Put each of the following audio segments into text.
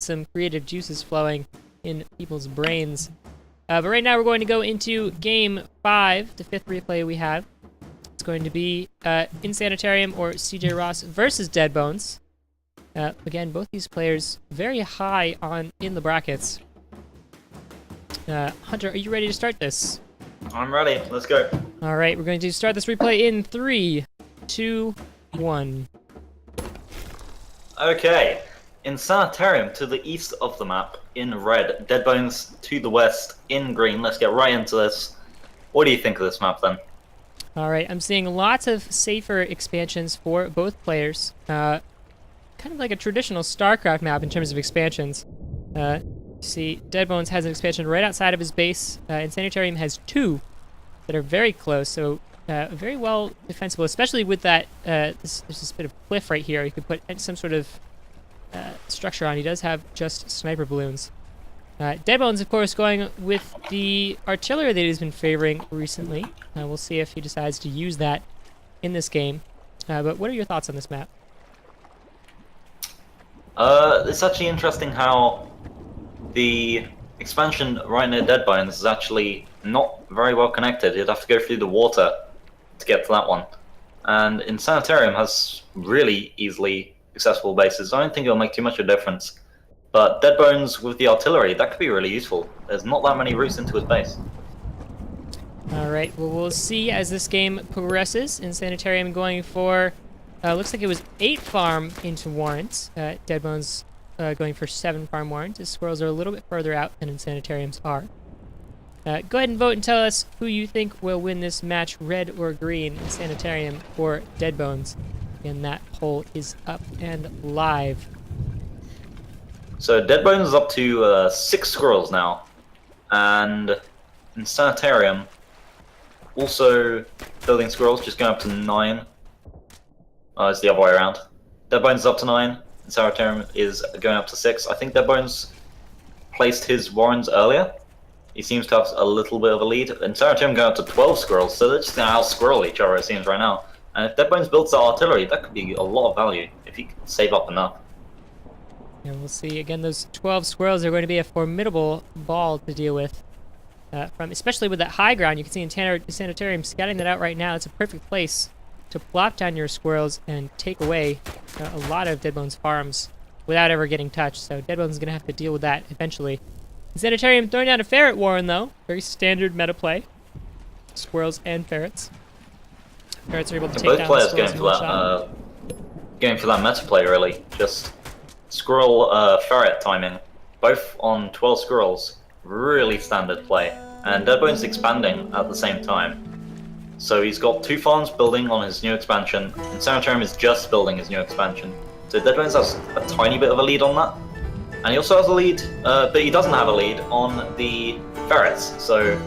some creative juices flowing in people's brains. But right now we're going to go into Game 5, the 5th replay we have. It's going to be Insanitarium or CJ Ross versus Deadbones. Again, both these players very high in the brackets. Hunter, are you ready to start this? I'm ready. Let's go. All right, we're going to start this replay in 3, 2, 1. Okay. Insanitarium to the east of the map in red. Deadbones to the west in green. Let's get right into this. What do you think of this map then? All right, I'm seeing lots of safer expansions for both players. Kind of like a traditional StarCraft map in terms of expansions. See, Deadbones has an expansion right outside of his base. Insanitarium has 2 that are very close, so very well defensible, especially with that, there's this bit of cliff right here. You could put some sort of structure on. He does have just sniper balloons. Deadbones, of course, going with the artillery that he's been favoring recently. We'll see if he decides to use that in this game. But what are your thoughts on this map? It's actually interesting how the expansion right near Deadbones is actually not very well connected. You'd have to go through the water to get to that one. And Insanitarium has really easily accessible bases. I don't think it'll make too much of a difference. But Deadbones with the artillery, that could be really useful. There's not that many routes into his base. Alright, well, we'll see as this game progresses. Insanitarium going for, looks like it was 8 farm into warrants. Deadbones going for 7 farm warrants. His squirrels are a little bit further out than Insanitarium's are. Go ahead and vote and tell us who you think will win this match, red or green, Insanitarium or Deadbones. And that poll is up and live. So Deadbones is up to 6 squirrels now. And Insanitarium also building squirrels, just going up to 9. It's the other way around. Deadbones is up to 9. Insanitarium is going up to 6. I think Deadbones placed his warrens earlier. He seems to have a little bit of a lead. Insanitarium going up to 12 squirrels, so they're just going to out-squirrel each other, it seems, right now. And if Deadbones builds that artillery, that could be a lot of value, if he can save up enough. Yeah, we'll see. Again, those 12 squirrels are going to be a formidable ball to deal with. Especially with that high ground, you can see Insanitarium scouting that out right now. It's a perfect place to plop down your squirrels and take away a lot of Deadbones farms without ever getting touched. So Deadbones is going to have to deal with that eventually. Insanitarium throwing down a ferret warren, though. Very standard meta play. Squirrels and ferrets. Ferrets are able to take both down players squirrels going for that meta play, really. Just squirrel ferret timing. Both on 12 squirrels. Really standard play. And Deadbones expanding at the same time. So he's got 2 farms building on his new expansion. Insanitarium is just building his new expansion. So Deadbones has a tiny bit of a lead on that. And he also has a lead, but he doesn't have a lead on the ferrets. So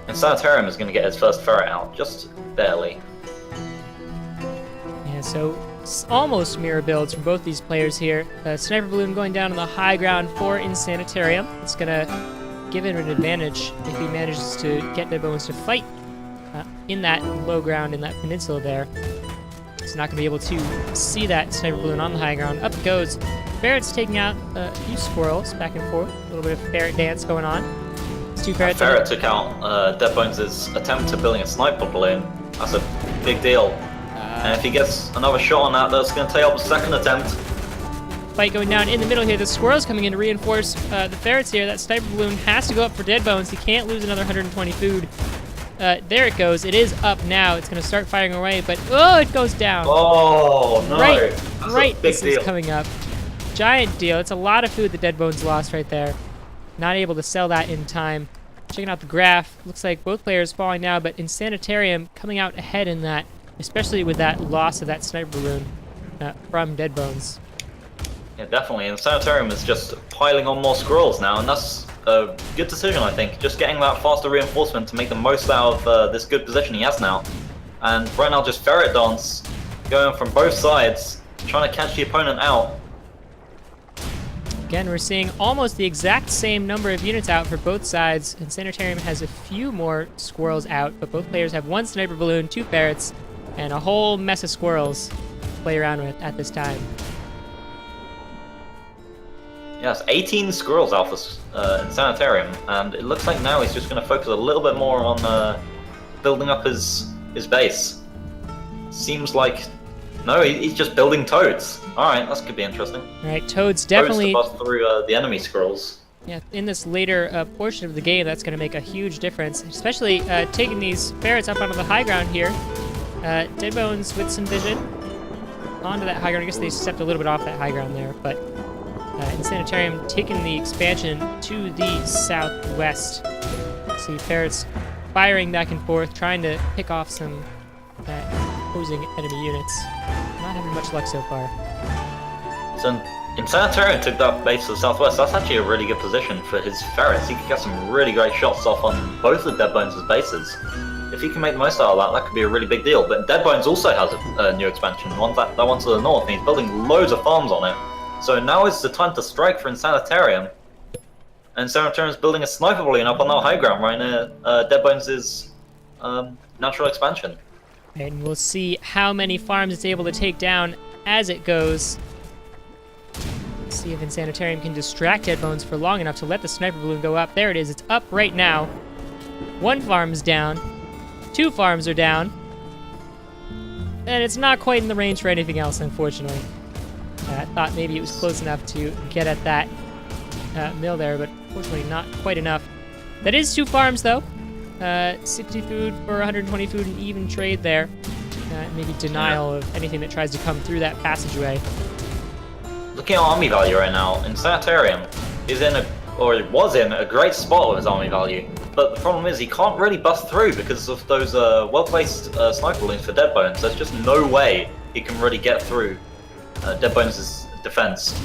Insanitarium is going to get his first ferret out, just barely. Yeah, so almost mirror builds from both these players here. Sniper Balloon going down on the high ground for Insanitarium. It's going to give him an advantage if he manages to get Deadbones to fight in that low ground, in that peninsula there. He's not going to be able to see that Sniper Balloon on the high ground. Up it goes. Ferret's taking out a few squirrels back and forth. A little bit of ferret dance going on. These 2 ferrets. Ferret took out Deadbones' attempt at building a sniper balloon. That's a big deal. And if he gets another shot on that, that's going to take up a second attempt. Fight going down in the middle here. The squirrels coming in to reinforce the ferrets here. That sniper balloon has to go up for Deadbones. He can't lose another 120 food. There it goes. It is up now. It's going to start firing away, but oh, it goes down. Oh, no. Right. This is coming up. Giant deal. It's a lot of food that Deadbones lost right there. Not able to sell that in time. Checking out the graph. Looks like both players falling now, but Insanitarium coming out ahead in that, especially with that loss of that sniper balloon from Deadbones. Yeah, definitely. Insanitarium is just piling on more squirrels now, and that's a good decision, I think. Just getting that faster reinforcement to make the most out of this good position he has now. And right now, just ferret dance going from both sides, trying to catch the opponent out. Again, we're seeing almost the exact same number of units out for both sides. Insanitarium has a few more squirrels out, but both players have 1 sniper balloon, 2 ferrets, and a whole mess of squirrels to play around with at this time. Yes, 18 squirrels out for Insanitarium, and it looks like now he's just going to focus a little bit more on building up his base. Seems like... No, he's just building toads. Alright, that could be interesting. Alright, toads definitely... Toads to bust through the enemy squirrels. Yeah, in this later portion of the game, that's going to make a huge difference, especially taking these ferrets up onto the high ground here. Deadbones with some vision onto that high ground. I guess they stepped a little bit off that high ground there, but Insanitarium taking the expansion to the southwest. See ferrets firing back and forth, trying to pick off some opposing enemy units. Not having much luck so far. So Insanitarium took that base to the southwest. That's actually a really good position for his ferrets. He could get some really great shots off on both of Deadbones' bases. If he can make the most out of that, that could be a really big deal. But Deadbones also has a new expansion, that one to the north, and he's building loads of farms on it. So now is the time to strike for Insanitarium. And Insanitarium is building a sniper balloon up on that high ground right near Deadbones' natural expansion. And we'll see how many farms it's able to take down as it goes. Let's see if Insanitarium can distract Deadbones for long enough to let the sniper balloon go up. There it is. It's up right now. One farm's down. 2 farms are down. And it's not quite in the range for anything else, unfortunately. I thought maybe it was close enough to get at that mill there, but unfortunately not quite enough. That is 2 farms, though. 60 food for 120 food, and even trade there. Maybe denial of anything that tries to come through that passageway. Looking at army value right now, Insanitarium is was in a great spot with his army value. But the problem is he can't really bust through because of those well-placed sniper balloons for Deadbones. There's just no way he can really get through Deadbones' defense.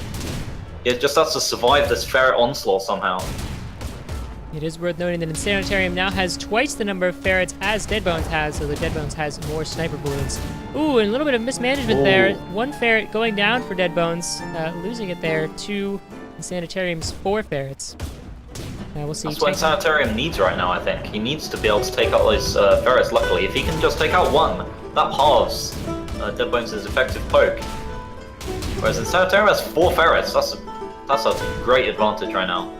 He just has to survive this ferret onslaught somehow. It is worth noting that Insanitarium now has twice the number of ferrets as Deadbones has, so the Deadbones has more sniper balloons. Ooh, and a little bit of mismanagement there. 1 ferret going down for Deadbones, losing it there to Insanitarium's 4 ferrets. We'll see. That's what Insanitarium needs right now, I think. He needs to be able to take out those ferrets, luckily. If he can just take out 1, that halves Deadbones' effective poke. Whereas Insanitarium has 4 ferrets. That's a great advantage right now.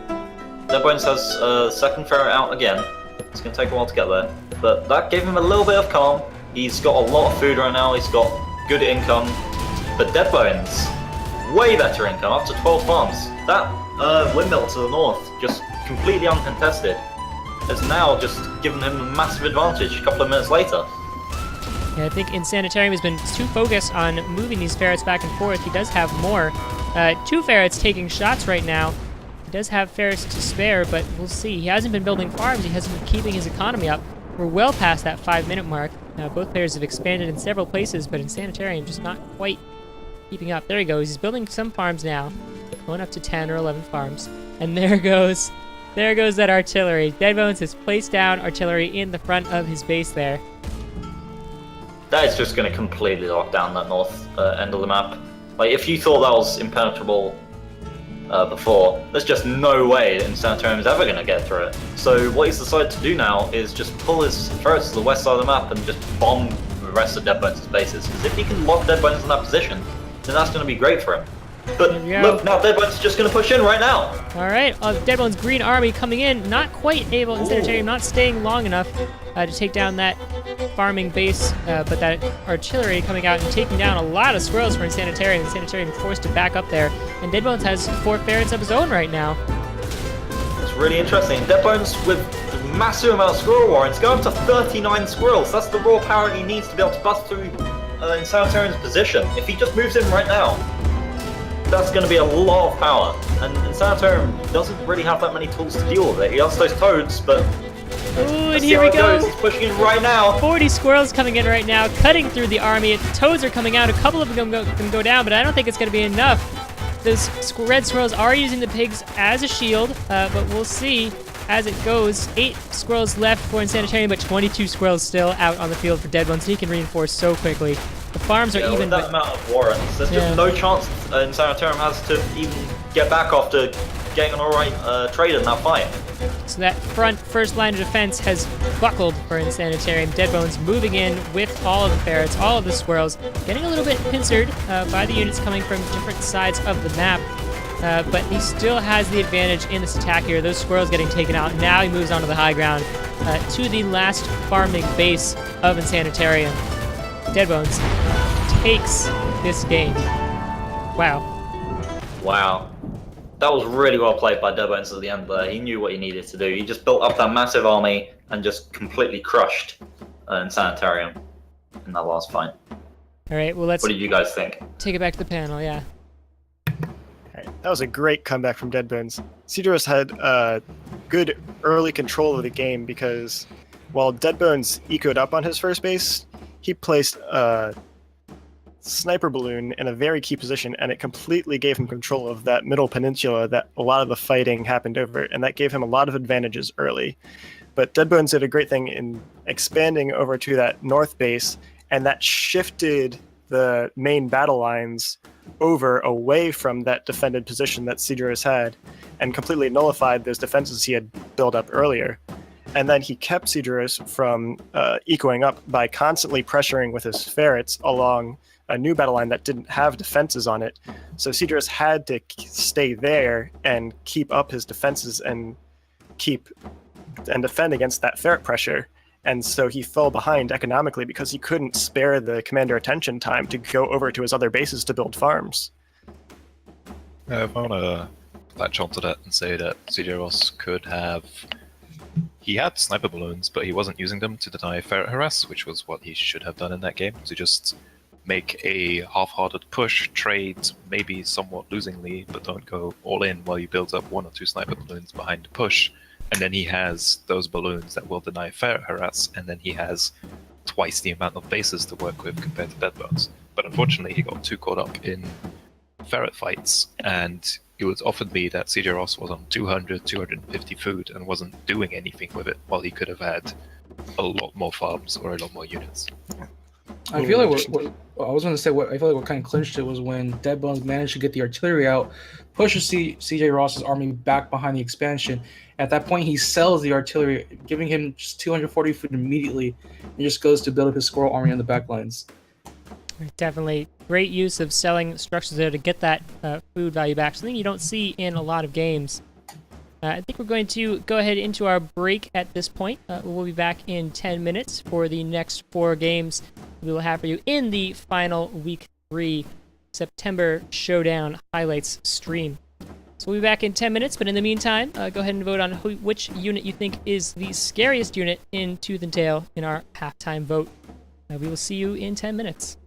Deadbones has second ferret out again. It's going to take a while to get there. But that gave him a little bit of calm. He's got a lot of food right now. He's got good income. But Deadbones, way better income, up to 12 farms. That windmill to the north, just completely uncontested, has now just given him a massive advantage a couple of minutes later. Yeah, I think Insanitarium has been too focused on moving these ferrets back and forth. He does have more. 2 ferrets taking shots right now. He does have ferrets to spare, but we'll see. He hasn't been building farms. He hasn't been keeping his economy up. We're well past that 5-minute mark. Both players have expanded in several places, but Insanitarium just not quite keeping up. There he goes. He's building some farms now, going up to 10 or 11 farms. And there goes that artillery. Deadbones has placed down artillery in the front of his base there. That is just going to completely lock down that north end of the map. Like, if you thought that was impenetrable before, there's just no way that Insanitarium is ever going to get through it. So what he's decided to do now is just pull his ferrets to the west side of the map and just bomb the rest of Deadbones' bases. Because if he can lock Deadbones in that position, then that's going to be great for him. But look, now Deadbones is just going to push in right now. All right, Deadbones' green army coming in, not quite able, Insanitarium not staying long enough to take down that farming base, but that artillery coming out and taking down a lot of squirrels for Insanitarium. Insanitarium forced to back up there, and Deadbones has 4 ferrets of his own right now. It's really interesting. Deadbones with a massive amount of squirrel warrants, going up to 39 squirrels. That's the raw power he needs to be able to bust through Insanitarium's position. If he just moves in right now, that's going to be a lot of power, and Insanitarium doesn't really have that many tools to deal with it. He has those toads, but ooh, and here we go. He's pushing in right now. 40 squirrels coming in right now, cutting through the army. The toads are coming out. A couple of them go down, but I don't think it's going to be enough. Those red squirrels are using the pigs as a shield, but we'll see as it goes. 8 squirrels left for Insanitarium, but 22 squirrels still out on the field for Deadbones. He can reinforce so quickly. The farms are even. With that amount of warrants, there's just no chance Insanitarium has to even get back after getting an alright trade in that fight. So that first line of defense has buckled for Insanitarium. Deadbones moving in with all of the ferrets, all of the squirrels, getting a little bit pincered by the units coming from different sides of the map. but he still has the advantage in this attack here. Those squirrels getting taken out. Now he moves on to the high ground to the last farming base of Insanitarium. Deadbones takes this game. Wow. Wow. That was really well played by Deadbones at the end there. He knew what he needed to do. He just built up that massive army and just completely crushed Insanitarium in that last fight. All right, well, let's What did you guys think? take it back to the panel, yeah. Right. That was a great comeback from Deadbones. Cedros had good early control of the game because while Deadbones ecoed up on his first base, he placed a sniper balloon in a very key position, and it completely gave him control of that middle peninsula that a lot of the fighting happened over, and that gave him a lot of advantages early. But Deadbones did a great thing in expanding over to that north base, and that shifted the main battle lines over away from that defended position that Cedros had, and completely nullified those defenses he had built up earlier. And then he kept Cedros from ecoing up by constantly pressuring with his ferrets along a new battle line that didn't have defenses on it. So Cedros had to stay there and keep up his defenses and defend against that ferret pressure. And so he fell behind economically because he couldn't spare the commander attention time to go over to his other bases to build farms. I want to latch onto that and say that Cedros could have... He had sniper balloons, but he wasn't using them to deny ferret harass, which was what he should have done in that game, to just make a half-hearted push, trade, maybe somewhat losingly, but don't go all in while you build up 1 or 2 sniper balloons behind the push. And then he has those balloons that will deny ferret harass, and then he has twice the amount of bases to work with compared to Deadbones. But unfortunately, he got too caught up in ferret fights, and it was offered me that Cedros was on 200, 250 food and wasn't doing anything with it, while he could have had a lot more farms or a lot more units. I feel like I was going to say I feel like what kind of clinched it was when Deadbones managed to get the artillery out, pushes CJ Ross's army back behind the expansion. At that point, he sells the artillery, giving him just 240 food immediately, and just goes to build up his squirrel army on the back lines. Definitely great use of selling structures there to get that food value back. Something you don't see in a lot of games. I think we're going to go ahead into our break at this point. We'll be back in 10 minutes for the next 4 games we will have for you in the final Week 3 September Showdown highlights stream. So we'll be back in 10 minutes, but in the meantime, go ahead and vote on which unit you think is the scariest unit in Tooth and Tail in our halftime vote. We will see you in 10 minutes.